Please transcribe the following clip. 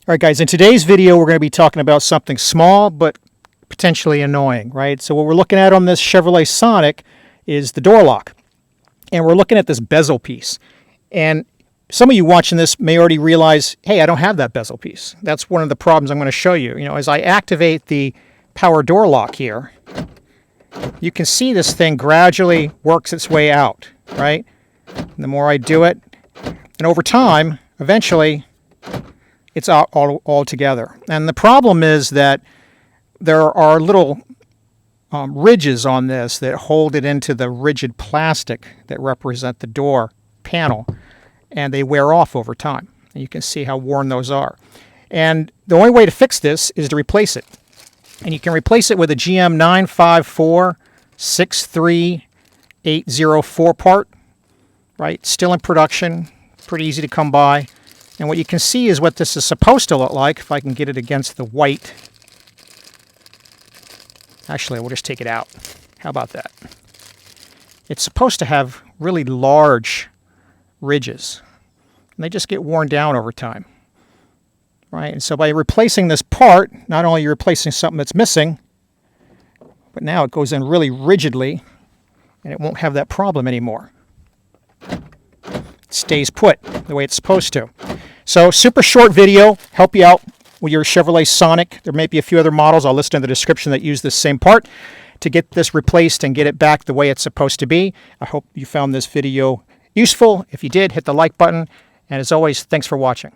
All right, guys, in today's video, we're going to be talking about something small but potentially annoying, right? So what we're looking at on this Chevrolet Sonic is the door lock. And we're looking at this bezel piece. And some of you watching this may already realize, hey, I don't have that bezel piece. That's one of the problems I'm going to show you. As I activate the power door lock here, you can see this thing gradually works its way out, right? And the more I do it, and over time, eventually, it's all together. And the problem is that there are little ridges on this that hold it into the rigid plastic that represent the door panel, and they wear off over time. And you can see how worn those are. And the only way to fix this is to replace it. And you can replace it with a GM 954-63804 part, right? Still in production, pretty easy to come by. And what you can see is what this is supposed to look like, if I can get it against the white. Actually, we'll just take it out. How about that? It's supposed to have really large ridges, and they just get worn down over time, right? And so by replacing this part, not only are you replacing something that's missing, but now it goes in really rigidly, and it won't have that problem anymore. It stays put the way it's supposed to. So super short video, help you out with your Chevrolet Sonic. There may be a few other models I'll list in the description that use this same part to get this replaced and get it back the way it's supposed to be. I hope you found this video useful. If you did, hit the like button. And as always, thanks for watching.